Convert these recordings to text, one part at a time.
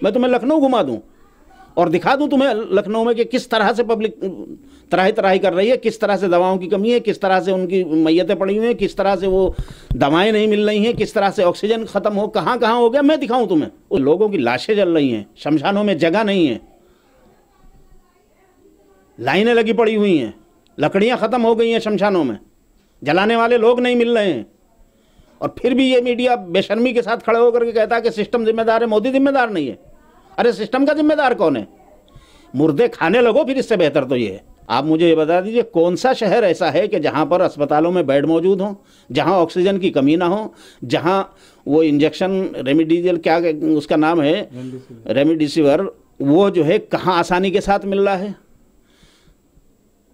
मैं तुम्हें लखनऊ घुमा दूं और दिखा दूं तुम्हें लखनऊ में कि किस तरह से पब्लिक तराही तराही कर रही है, किस तरह से दवाओं की कमी है, किस तरह से उनकी मैयतें पड़ी हुई हैं, किस तरह से वो दवाएं नहीं मिल रही हैं, किस तरह से ऑक्सीजन खत्म हो, कहाँ कहाँ हो गया, मैं दिखाऊं तुम्हें। उन लोगों की लाशें जल रही हैं, शमशानों में जगह नहीं है, लाइनें लगी पड़ी हुई हैं, लकड़ियाँ ख़त्म हो गई हैं शमशानों में, जलाने वाले लोग नहीं मिल रहे हैं। और फिर भी ये मीडिया बेशर्मी के साथ खड़े होकर के कहता है कि सिस्टम जिम्मेदार है, मोदी जिम्मेदार नहीं है। अरे सिस्टम का जिम्मेदार कौन है? मुर्दे खाने लगो फिर, इससे बेहतर तो ये है। आप मुझे ये बता दीजिए कौन सा शहर ऐसा है कि जहाँ पर अस्पतालों में बेड मौजूद हो, जहाँ ऑक्सीजन की कमी ना हो, जहाँ वो इंजेक्शन रेमडेसिविर, क्या उसका नाम है, रेमडेसिविर, वो जो है कहाँ आसानी के साथ मिल रहा है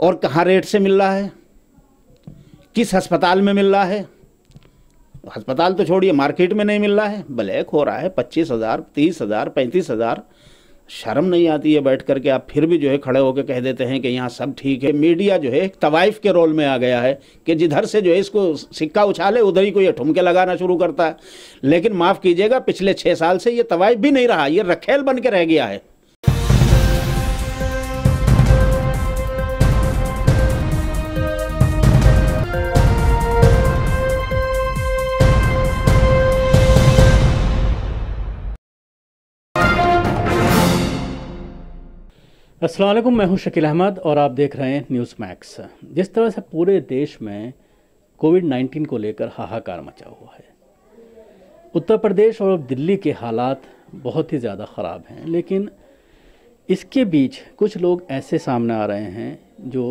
और कहाँ रेट से मिल रहा है, किस अस्पताल में मिल रहा है। अस्पताल तो छोड़िए, मार्केट में नहीं मिल रहा है, ब्लैक हो रहा है 25,000, 30,000, 35,000। शर्म नहीं आती है बैठ करके आप फिर भी जो है खड़े होकर कह देते हैं कि यहाँ सब ठीक है। मीडिया जो है एक तवाइफ के रोल में आ गया है कि जिधर से जो है इसको सिक्का उछाले उधर ही को ये ठुमके लगाना शुरू करता है। लेकिन माफ़ कीजिएगा, पिछले 6 साल से ये तवाइफ भी नहीं रहा, ये रखेल बन के रह गया है। अस्सलाम वालेकुम, मैं हूं शकील अहमद और आप देख रहे हैं न्यूज़ मैक्स। जिस तरह से पूरे देश में कोविड-19 को लेकर हाहाकार मचा हुआ है, उत्तर प्रदेश और दिल्ली के हालात बहुत ही ज़्यादा ख़राब हैं, लेकिन इसके बीच कुछ लोग ऐसे सामने आ रहे हैं जो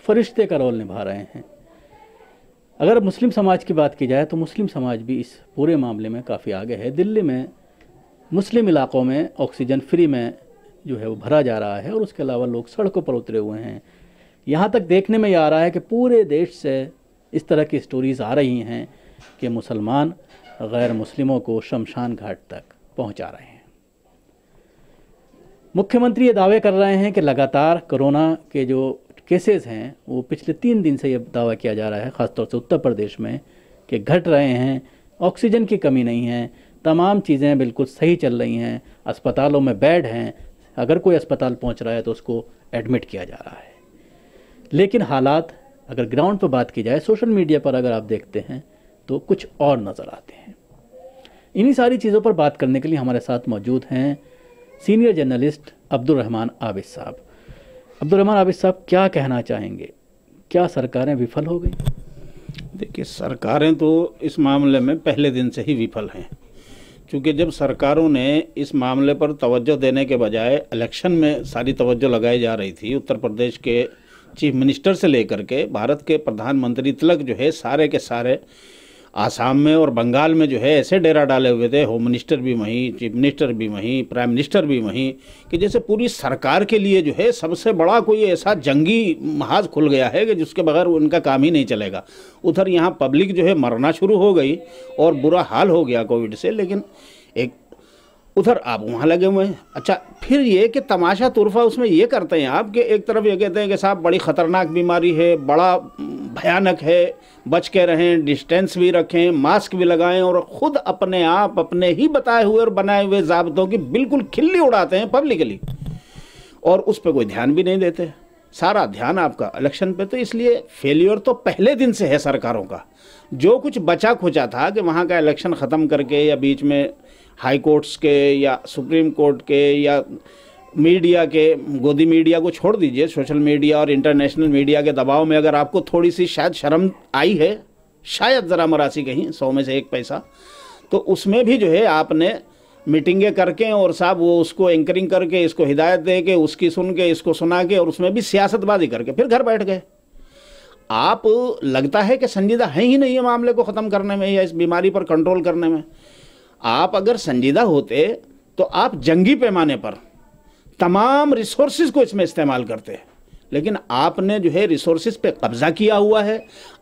फरिश्ते का रोल निभा रहे हैं। अगर मुस्लिम समाज की बात की जाए तो मुस्लिम समाज भी इस पूरे मामले में काफ़ी आगे है। दिल्ली में मुस्लिम इलाक़ों में ऑक्सीजन फ्री में जो है वो भरा जा रहा है और उसके अलावा लोग सड़कों पर उतरे हुए हैं। यहाँ तक देखने में ये आ रहा है कि पूरे देश से इस तरह की स्टोरीज़ आ रही हैं कि मुसलमान गैर मुस्लिमों को शमशान घाट तक पहुँचा रहे हैं। मुख्यमंत्री ये दावे कर रहे हैं कि लगातार कोरोना के जो केसेस हैं वो पिछले 3 दिन से ये दावा किया जा रहा है, ख़ासतौर से उत्तर प्रदेश में, कि घट रहे हैं, ऑक्सीजन की कमी नहीं है, तमाम चीज़ें बिल्कुल सही चल रही हैं, अस्पतालों में बेड हैं, अगर कोई अस्पताल पहुंच रहा है तो उसको एडमिट किया जा रहा है। लेकिन हालात अगर ग्राउंड पर बात की जाए, सोशल मीडिया पर अगर आप देखते हैं तो कुछ और नज़र आते हैं। इन्हीं सारी चीज़ों पर बात करने के लिए हमारे साथ मौजूद हैं सीनियर जर्नलिस्ट अब्दुल रहमान आबिद साहब। अब्दुल रहमान आबिद साहब, क्या कहना चाहेंगे, क्या सरकारें विफल हो गई? देखिए, सरकारें तो इस मामले में पहले दिन से ही विफल हैं, क्योंकि जब सरकारों ने इस मामले पर तवज्जो देने के बजाय इलेक्शन में सारी तवज्जो लगाई जा रही थी। उत्तर प्रदेश के चीफ मिनिस्टर से लेकर के भारत के प्रधानमंत्री तक जो है सारे के सारे आसाम में और बंगाल में जो है ऐसे डेरा डाले हुए थे, होम मिनिस्टर भी वहीं, चीफ मिनिस्टर भी वहीं, प्राइम मिनिस्टर भी वहीं, कि जैसे पूरी सरकार के लिए जो है सबसे बड़ा कोई ऐसा जंगी महाज खुल गया है कि जिसके बगैर उनका काम ही नहीं चलेगा। उधर यहाँ पब्लिक जो है मरना शुरू हो गई और बुरा हाल हो गया कोविड से, लेकिन एक उधर आप वहाँ लगे हुए हैं। अच्छा, फिर ये कि तमाशा तुरफा उसमें ये करते हैं आप कि एक तरफ ये कहते हैं कि साहब बड़ी ख़तरनाक बीमारी है, बड़ा भयानक है, बच के रहें, डिस्टेंस भी रखें, मास्क भी लगाएं, और ख़ुद अपने आप अपने ही बताए हुए और बनाए हुए ज़ाब्तों की बिल्कुल खिल्ली उड़ाते हैं पब्लिकली, और उस पर कोई ध्यान भी नहीं देते। सारा ध्यान आपका इलेक्शन पे। तो इसलिए फेलियर तो पहले दिन से है सरकारों का। जो कुछ बचा खुचा था कि वहाँ का इलेक्शन ख़त्म करके या बीच में हाई कोर्ट्स के या सुप्रीम कोर्ट के या मीडिया के, गोदी मीडिया को छोड़ दीजिए, सोशल मीडिया और इंटरनेशनल मीडिया के दबाव में अगर आपको थोड़ी सी शायद शर्म आई है, शायद ज़रा मरासी कहीं 100 में से 1 पैसा, तो उसमें भी जो है आपने मीटिंगें करके और साहब वो उसको एंकरिंग करके, इसको हिदायत दे के, उसकी सुन के, इसको सुना के, और उसमें भी सियासतबाजी करके फिर घर बैठ गए। आप लगता है कि संजीदा है ही नहीं है मामले को ख़त्म करने में या इस बीमारी पर कंट्रोल करने में। आप अगर संजीदा होते तो आप जंगी पैमाने पर तमाम रिसोर्सेज को इसमें इस्तेमाल करते हैं, लेकिन आपने जो है रिसोर्सेज पे कब्जा किया हुआ है।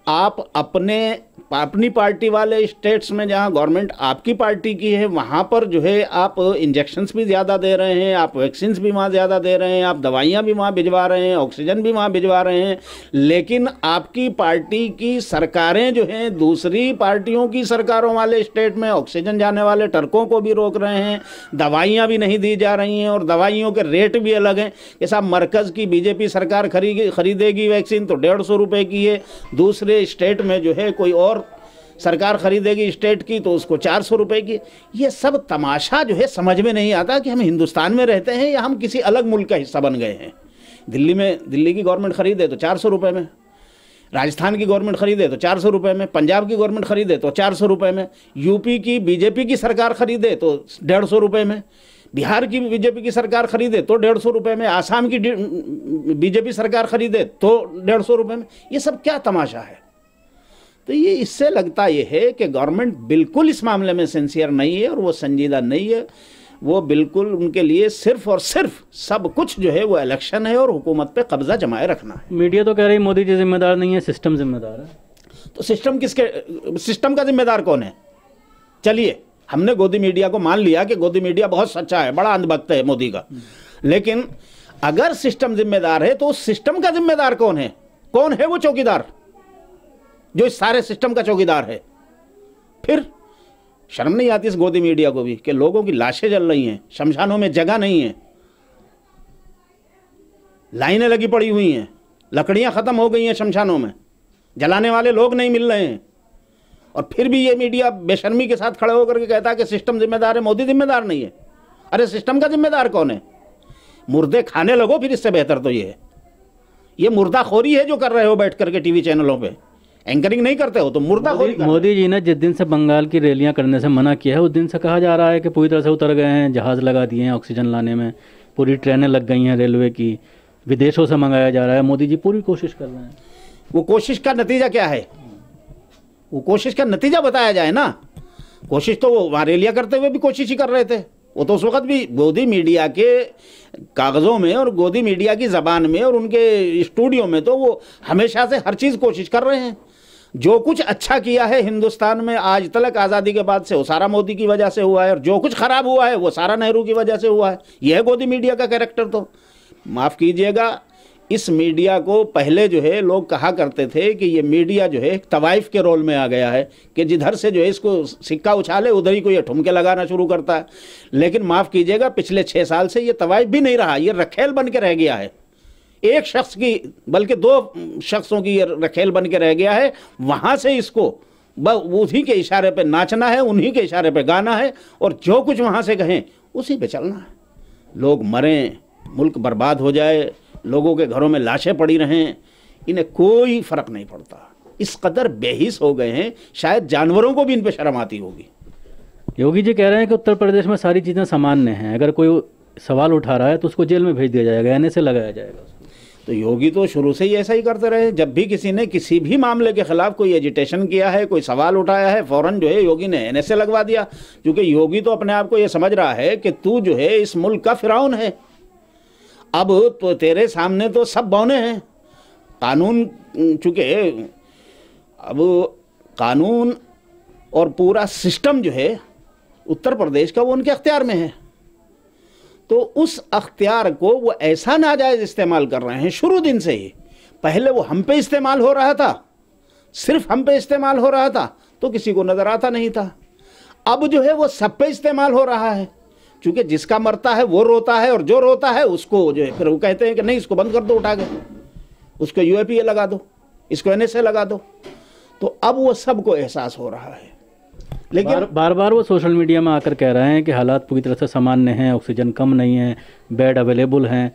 आप अपनी पार्टी वाले स्टेट्स में जहां गवर्नमेंट आपकी पार्टी की है वहां पर जो है आप इंजेक्शंस भी ज़्यादा दे रहे हैं, आप वैक्सीन्स भी वहां ज़्यादा दे रहे हैं, आप दवाइयां भी वहां भिजवा रहे हैं, ऑक्सीजन भी वहां भिजवा रहे हैं, लेकिन आपकी पार्टी की सरकारें जो हैं दूसरी पार्टियों की सरकारों वाले स्टेट में ऑक्सीजन जाने वाले ट्रकों को भी रोक रहे हैं, दवाइयाँ भी नहीं दी जा रही हैं और दवाइयों के रेट भी अलग हैं कि साहब मरकज़ की बीजेपी सरकार खरीदेगी वैक्सीन तो 150 रुपये की है, दूसरे स्टेट में जो है कोई और सरकार खरीदेगी स्टेट की तो उसको 400 रुपये की। ये सब तमाशा जो है समझ में नहीं आता कि हम हिंदुस्तान में रहते हैं या हम किसी अलग मुल्क का हिस्सा बन गए हैं। दिल्ली की गवर्नमेंट खरीदे तो 400 रुपये में, राजस्थान की गवर्नमेंट खरीदे तो 400 रुपये में, पंजाब की गवर्नमेंट खरीदे तो 400 रुपये में, यूपी की बीजेपी की सरकार खरीदे तो 150 रुपये में, बिहार की बीजेपी की सरकार खरीदे तो 150 रुपये में, आसाम की बीजेपी सरकार खरीदे तो 150 रुपये में। ये सब क्या तमाशा है? तो ये इससे लगता ये है कि गवर्नमेंट बिल्कुल इस मामले में सिंसियर नहीं है और वो संजीदा नहीं है। वो बिल्कुल उनके लिए सिर्फ और सिर्फ सब कुछ जो है वो इलेक्शन है और हुकूमत पे कब्जा जमाए रखना है। मीडिया तो कह रही मोदी जी जिम्मेदार नहीं है, सिस्टम जिम्मेदार है। तो सिस्टम का जिम्मेदार कौन है? चलिए हमने गोदी मीडिया को मान लिया कि गोदी मीडिया बहुत सच्चा है, बड़ा अंधभक्त है मोदी का, लेकिन अगर सिस्टम जिम्मेदार है तो उस सिस्टम का जिम्मेदार कौन है? कौन है वो चौकीदार जो इस सारे सिस्टम का चौकीदार है? फिर शर्म नहीं आती इस गोदी मीडिया को भी कि लोगों की लाशें जल रही हैं, शमशानों में जगह नहीं है, लाइनें लगी पड़ी हुई हैं, लकड़ियां खत्म हो गई हैं शमशानों में, जलाने वाले लोग नहीं मिल रहे हैं, और फिर भी ये मीडिया बेशर्मी के साथ खड़े होकर के कहता है कि सिस्टम जिम्मेदार है, मोदी जिम्मेदार नहीं है। अरे सिस्टम का जिम्मेदार कौन है? मुर्दे खाने लगो फिर, इससे बेहतर तो ये मुर्दाखोरी है जो कर रहे हो बैठ करके टीवी चैनलों पे। एंकरिंग नहीं करते हो तो मुर्दाखोरी। मोदी जी ने जिस दिन से बंगाल की रैलियां करने से मना किया है उस दिन से कहा जा रहा है कि पूरी तरह से उतर गए हैं, जहाज़ लगा दिए हैं ऑक्सीजन लाने में, पूरी ट्रेनें लग गई हैं रेलवे की, विदेशों से मंगाया जा रहा है। मोदी जी पूरी कोशिश कर रहे हैं। वो कोशिश का नतीजा क्या है? वो कोशिश का नतीजा बताया जाए ना। कोशिश तो वो वहाँ रैलियां करते हुए भी कोशिश ही कर रहे थे। वो तो उस वक्त भी गोदी मीडिया के कागज़ों में और गोदी मीडिया की ज़बान में और उनके स्टूडियो में तो वो हमेशा से हर चीज़ कोशिश कर रहे हैं। जो कुछ अच्छा किया है हिंदुस्तान में आज तक आज़ादी के बाद से वो सारा मोदी की वजह से हुआ है, और जो कुछ खराब हुआ है वो सारा नेहरू की वजह से हुआ है। यह है गोदी मीडिया का कैरेक्टर। तो माफ़ कीजिएगा, इस मीडिया को पहले जो है लोग कहा करते थे कि ये मीडिया जो है एक तवाइफ के रोल में आ गया है कि जिधर से जो है इसको सिक्का उछाले उधर ही को ये ठुमके लगाना शुरू करता है। लेकिन माफ़ कीजिएगा, पिछले 6 साल से ये तवाइफ भी नहीं रहा, ये रखेल बन के रह गया है। एक शख्स की बल्कि 2 शख्सों की ये रखेल बन के रह गया है। वहाँ से इसको उन्हीं के इशारे पे नाचना है, उन्हीं के इशारे पे गाना है, और जो कुछ वहाँ से कहें उसी पे चलना है। लोग मरें, मुल्क बर्बाद हो जाए, लोगों के घरों में लाशें पड़ी रहें, इन्हें कोई फ़र्क नहीं पड़ता। इस कदर बेहिस हो गए हैं, शायद जानवरों को भी इन पे शर्म आती होगी। योगी जी कह रहे हैं कि उत्तर प्रदेश में सारी चीज़ें सामान्य हैं, अगर कोई सवाल उठा रहा है तो उसको जेल में भेज दिया जाएगा, एनएसए लगाया जाएगा। तो योगी तो शुरू से ही ऐसा ही करते रहे। जब भी किसी ने किसी भी मामले के खिलाफ कोई एजिटेशन किया है, कोई सवाल उठाया है, फ़ौरन जो है योगी ने एनएसए लगवा दिया। क्योंकि योगी तो अपने आप को ये समझ रहा है कि तू जो है इस मुल्क का फिरौन है। अब तो तेरे सामने तो सब बौने हैं। कानून, चूँकि अब कानून और पूरा सिस्टम जो है उत्तर प्रदेश का वो उनके अख्तियार में है, तो उस अख्तियार को वो ऐसा नाजायज़ इस्तेमाल कर रहे हैं शुरू दिन से ही। पहले वो हम पे इस्तेमाल हो रहा था, सिर्फ हम पे इस्तेमाल हो रहा था तो किसी को नज़र आता नहीं था। अब जो है वो सब पे इस्तेमाल हो रहा है, क्योंकि जिसका मरता है वो रोता है, और जो रोता है उसको जो है फिर वो कहते हैं कि नहीं इसको बंद कर दो, उठा के उसको यूएपीए लगा दो, इसको एनएसए लगा दो। तो अब वो सबको एहसास हो रहा है। लेकिन बार बार वो सोशल मीडिया में आकर कह रहे हैं कि हालात पूरी तरह से सामान्य हैं, ऑक्सीजन कम नहीं है, बेड अवेलेबल हैं,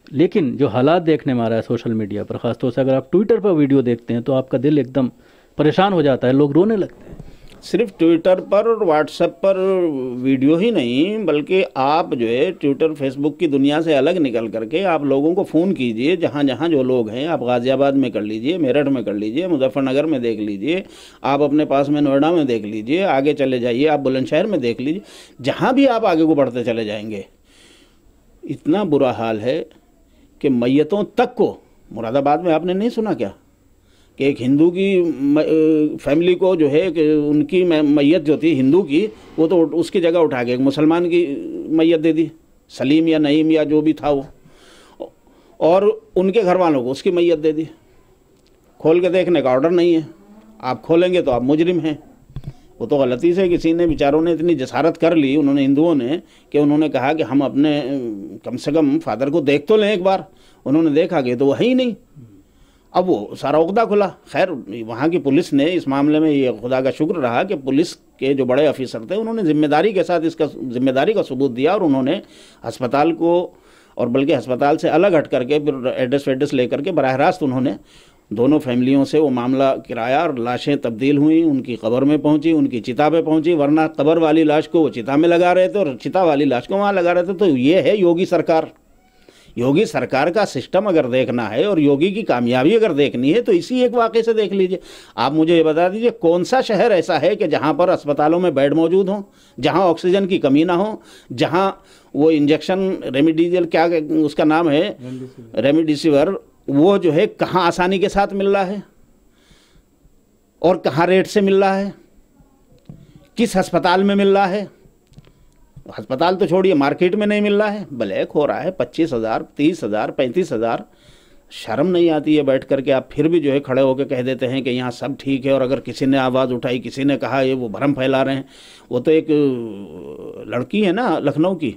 लेकिन जो हालात देखने में आ रहा है सोशल मीडिया पर, ख़ासतौर से अगर आप ट्विटर पर वीडियो देखते हैं तो आपका दिल एकदम परेशान हो जाता है, लोग रोने लगते हैं। सिर्फ ट्विटर पर और व्हाट्सएप पर वीडियो ही नहीं, बल्कि आप जो है ट्विटर फेसबुक की दुनिया से अलग निकल करके आप लोगों को फ़ोन कीजिए, जहाँ जहाँ जो लोग हैं, आप गाज़ियाबाद में कर लीजिए, मेरठ में कर लीजिए, मुजफ्फरनगर में देख लीजिए, आप अपने पास में नोएडा में देख लीजिए, आगे चले जाइए आप बुलंदशहर में देख लीजिए, जहाँ भी आप आगे को बढ़ते चले जाएंगे इतना बुरा हाल है कि मैयतों तक को, मुरादाबाद में आपने नहीं सुना क्या, कि एक हिंदू की फैमिली को जो है कि उनकी मैयत जो थी हिंदू की, वो तो उसकी जगह उठा के एक मुसलमान की मैयत दे दी, सलीम या नईम या जो भी था वो, और उनके घर वालों को उसकी मैयत दे दी। खोल के देखने का ऑर्डर नहीं है, आप खोलेंगे तो आप मुजरिम हैं। वो तो गलती से किसी ने, बेचारों ने इतनी जसारत कर ली उन्होंने, हिंदुओं ने, कि उन्होंने कहा कि हम अपने कम से कम फादर को देख तो लें एक बार। उन्होंने देखा कि तो वो है ही नहीं। अब वो सारा उकदा खुला। खैर वहाँ की पुलिस ने इस मामले में, ये खुदा का शुक्र रहा कि पुलिस के जो बड़े अफसर थे उन्होंने जिम्मेदारी के साथ इसका जिम्मेदारी का सबूत दिया, और उन्होंने अस्पताल को, और बल्कि अस्पताल से अलग हट करके फिर एड्रेस लेकर के बराह रास्त उन्होंने दोनों फैमिलियों से वो मामला किराया, और लाशें तब्दील हुई, उनकी कब्र में पहुंची, उनकी चिता पे पहुंची। वरना कब्र वाली लाश को वो चिता में लगा रहे थे और चिता वाली लाश को वहाँ लगा रहे थे। तो ये है योगी सरकार। योगी सरकार का सिस्टम अगर देखना है और योगी की कामयाबी अगर देखनी है तो इसी एक वाक़े से देख लीजिए। आप मुझे ये बता दीजिए कौन सा शहर ऐसा है कि जहाँ पर अस्पतालों में बेड मौजूद हों, जहाँ ऑक्सीजन की कमी ना हो, जहाँ वो इंजेक्शन रेमडेसिविर, क्या उसका नाम है, रेमडेसिविर, वो जो है कहाँ आसानी के साथ मिल रहा है और कहाँ रेट से मिल रहा है, किस अस्पताल में मिल रहा है। अस्पताल तो छोड़िए, मार्केट में नहीं मिल रहा है, ब्लैक हो रहा है। 25,000, 30,000, 35,000। शर्म नहीं आती है बैठ करके आप फिर भी जो है खड़े होकर कह देते हैं कि यहाँ सब ठीक है। और अगर किसी ने आवाज़ उठाई, किसी ने कहा ये वो भ्रम फैला रहे हैं। वो तो एक लड़की है ना लखनऊ की,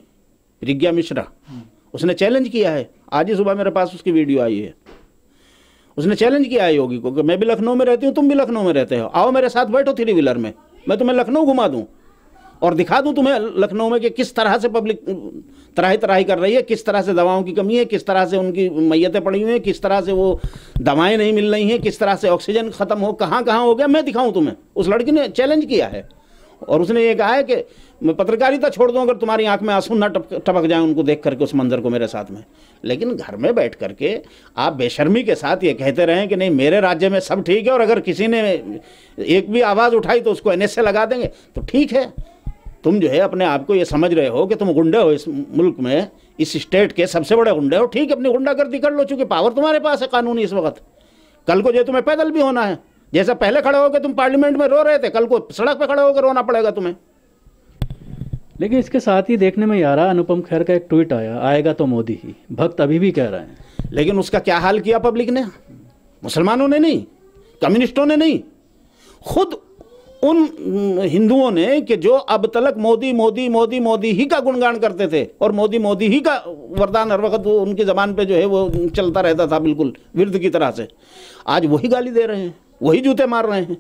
रिज्ञा मिश्रा, उसने चैलेंज किया है। आज ही सुबह मेरे पास उसकी वीडियो आई है। उसने चैलेंज किया है योगी को कि मैं भी लखनऊ में रहती हूँ, तुम भी लखनऊ में रहते हो, आओ मेरे साथ बैठो 3 व्हीलर में, मैं तुम्हें लखनऊ घुमा दूँ और दिखा दूं तुम्हें लखनऊ में कि किस तरह से पब्लिक तराही कर रही है, किस तरह से दवाओं की कमी है, किस तरह से उनकी मैयतें पड़ी हुई हैं, किस तरह से वो दवाएं नहीं मिल रही हैं, किस तरह से ऑक्सीजन ख़त्म हो, कहाँ कहाँ हो गया, मैं दिखाऊं तुम्हें। उस लड़की ने चैलेंज किया है और उसने ये कहा है कि मैं पत्रकारिता छोड़ दूं अगर तुम्हारी आंख में आंसू ना टपक जाए उनको देख करके, उस मंजर को मेरे साथ में। लेकिन घर में बैठ करके आप बेशर्मी के साथ ये कहते रहें कि नहीं मेरे राज्य में सब ठीक है और अगर किसी ने एक भी आवाज़ उठाई तो उसको NS से लगा देंगे, तो ठीक है। तुम जो है अपने आप को ये समझ रहे हो कि तुम गुंडे हो, इस मुल्क में, इस स्टेट के सबसे बड़े गुंडे हो, ठीक है, अपनी गुंडागर्दी कर लो, चूंकि पावर तुम्हारे पास है कानूनी इस वक्त। कल को जो तुम्हें पैदल भी होना है, जैसा पहले खड़े होकर तुम पार्लियामेंट में रो रहे थे, कल को सड़क पर खड़े होकर रोना पड़ेगा तुम्हें। लेकिन इसके साथ ही देखने में आ रहा, अनुपम खेर का एक ट्वीट आएगा तो मोदी ही, भक्त अभी भी कह रहे हैं। लेकिन उसका क्या हाल किया पब्लिक ने? मुसलमानों ने नहीं, कम्युनिस्टों ने नहीं, खुद उन हिंदुओं ने कि जो अब तक मोदी मोदी मोदी मोदी ही का गुणगान करते थे और मोदी मोदी ही का वरदान हर वक्त उनकी ज़बान पे जो है वो चलता रहता था बिल्कुल विरध की तरह से, आज वही गाली दे रहे हैं, वही जूते मार रहे हैं।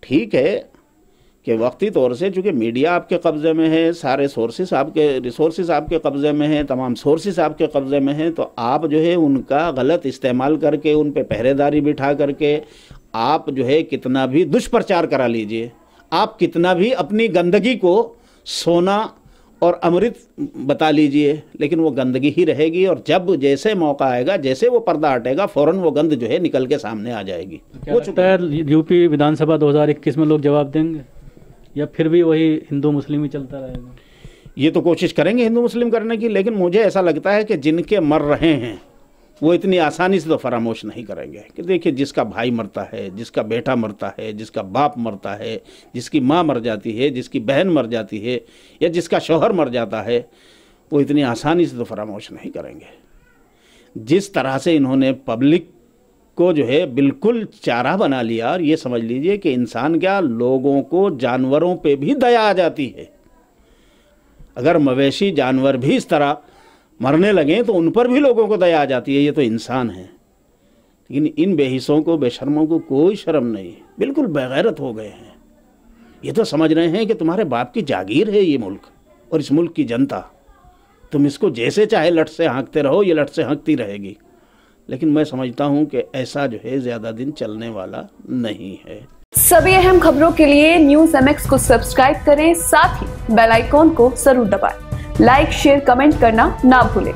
ठीक है कि वक्ती तौर से चूँकि मीडिया आपके कब्ज़े में है, सारे सोर्सेस आपके रिसोर्सेज आपके कब्ज़े में हैं, तमाम सोर्सेस आपके कब्ज़े में हैं, तो आप जो है उनका गलत इस्तेमाल करके, उन पे पहरेदारी बिठा करके आप जो है कितना भी दुष्प्रचार करा लीजिए, आप कितना भी अपनी गंदगी को सोना और अमृत बता लीजिए, लेकिन वो गंदगी ही रहेगी। और जब जैसे मौका आएगा, जैसे वो पर्दा हटेगा, फ़ौरन वो गंद जो है निकल के सामने आ जाएगी। क्या लगता है यूपी विधानसभा 2021 में लोग जवाब देंगे या फिर भी वही हिंदू मुस्लिम ही चलता रहेगा? ये तो कोशिश करेंगे हिंदू मुस्लिम करने की, लेकिन मुझे ऐसा लगता है कि जिनके मर रहे हैं वो इतनी आसानी से तो फरामोश नहीं करेंगे। कि देखिए जिसका भाई मरता है, जिसका बेटा मरता है, जिसका बाप मरता है, जिसकी माँ मर जाती है, जिसकी बहन मर जाती है, या जिसका शौहर मर जाता है, वो इतनी आसानी से तो फरामोश नहीं करेंगे। जिस तरह से इन्होंने पब्लिक को जो है बिल्कुल चारा बना लिया, और ये समझ लीजिए कि इंसान क्या, लोगों को जानवरों पे भी दया आ जाती है। अगर मवेशी जानवर भी इस तरह मरने लगे तो उन पर भी लोगों को दया आ जाती है, ये तो इंसान है। लेकिन इन बेहिसों को, बेशर्मों को कोई शर्म नहीं, बिल्कुल बेगैरत हो गए हैं। ये तो समझ रहे हैं कि तुम्हारे बाप की जागीर है ये मुल्क और इस मुल्क की जनता, तुम इसको जैसे चाहे लट से हाँकते रहो, ये लट से हाँकती रहेगी। लेकिन मैं समझता हूँ कि ऐसा जो है ज़्यादा दिन चलने वाला नहीं है। सभी अहम खबरों के लिए न्यूज़ MX को सब्सक्राइब करें, साथ ही बेल आइकॉन को जरूर दबाएं। लाइक, शेयर, कमेंट करना ना भूलें।